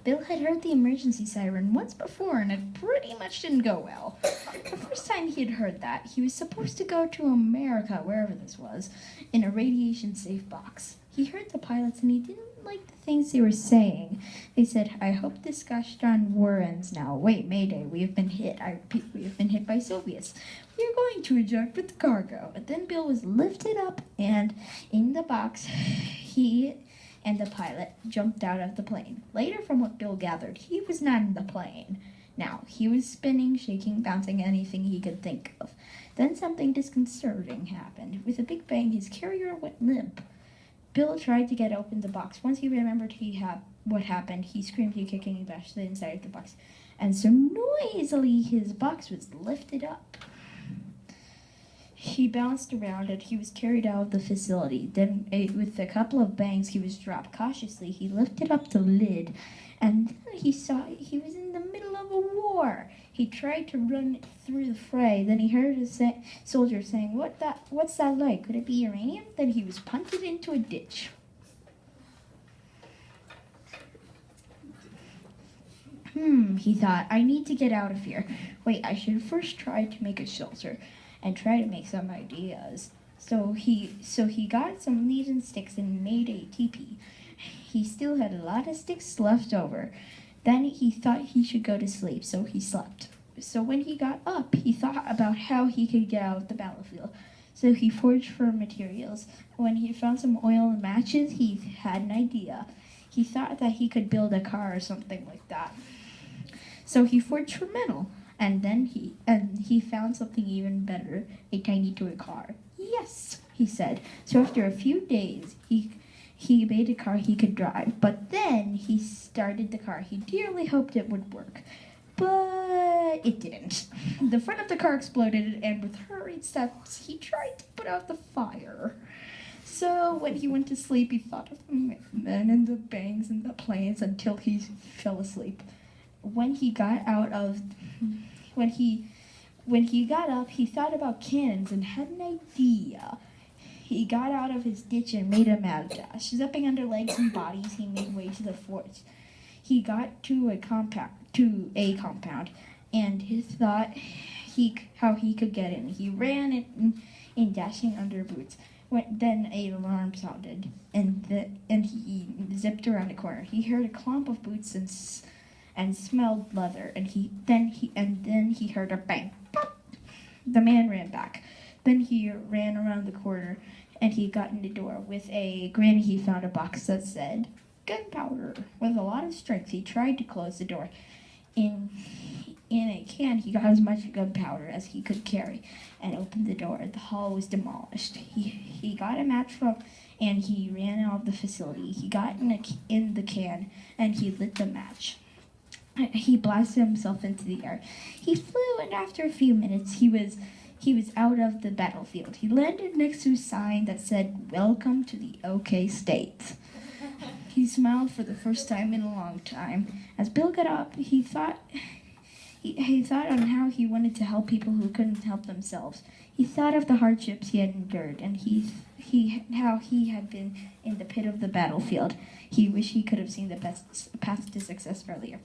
Bill had heard the emergency siren once before, and it pretty much didn't go well. The first time he had heard that, he was supposed to go to America, wherever this was, in a radiation-safe box. He heard the pilots, and he didn't like the things they were saying. They said, "I hope this gosh darn war ends now. Wait, Mayday, we have been hit. I repeat, we have been hit by Soviets. We are going to eject with the cargo." But then Bill was lifted up, and in the box, he and the pilot jumped out of the plane. Later, from what Bill gathered, he was not in the plane. Now, he was spinning, shaking, bouncing, anything he could think of. Then something disconcerting happened. With a big bang, his carrier went limp. Bill tried to get open the box. Once he remembered what happened, he screamed, he kicked, and he bashed the inside of the box. And so noisily, his box was lifted up. He bounced around and he was carried out of the facility. Then, with a couple of bangs, he was dropped. Cautiously, he lifted up the lid, and then he saw he was in the middle of a war. He tried to run through the fray. Then he heard a soldier saying, "What's that like? Could it be uranium?" Then he was punted into a ditch. He thought, "I need to get out of here. Wait, I should first try to make a shelter and try to make some ideas." So he got some leaves and sticks and made a teepee. He still had a lot of sticks left over. Then he thought he should go to sleep, so he slept. So when he got up, he thought about how he could get out of the battlefield. So he foraged for materials. When he found some oil and matches, he had an idea. He thought that he could build a car or something like that. So he foraged for metal. And then he found something even better, a tiny toy car. "Yes," he said. So after a few days, he made a car he could drive. But then he started the car. He dearly hoped it would work. But it didn't. The front of the car exploded, and with hurried steps, he tried to put out the fire. So when he went to sleep, he thought of the men and the bangs and the planes until he fell asleep. When he got up, he thought about cannons and had an idea. He got out of his ditch and made a mad dash. Zipping under legs and bodies, he made way to the fort. He got to a compound, and he thought how he could get in. He ran in dashing under boots. Then an alarm sounded, and he zipped around a corner. He heard a clump of boots and smelled leather, and then he heard a bang. Pop! The man ran back. Then he ran around the corner, and he got in the door. With a grin, he found a box that said gunpowder. With a lot of strength, he tried to close the door. In a can, he got as much gunpowder as he could carry and opened the door. The hall was demolished. He got a match and he ran out of the facility. He got in the can, and he lit the match. He blasted himself into the air. He flew, and after a few minutes, he was out of the battlefield. He landed next to a sign that said, "Welcome to the OK State." He smiled for the first time in a long time. As Bill got up, he thought on how he wanted to help people who couldn't help themselves. He thought of the hardships he had endured, and how he had been in the pit of the battlefield. He wished he could have seen the path to success earlier.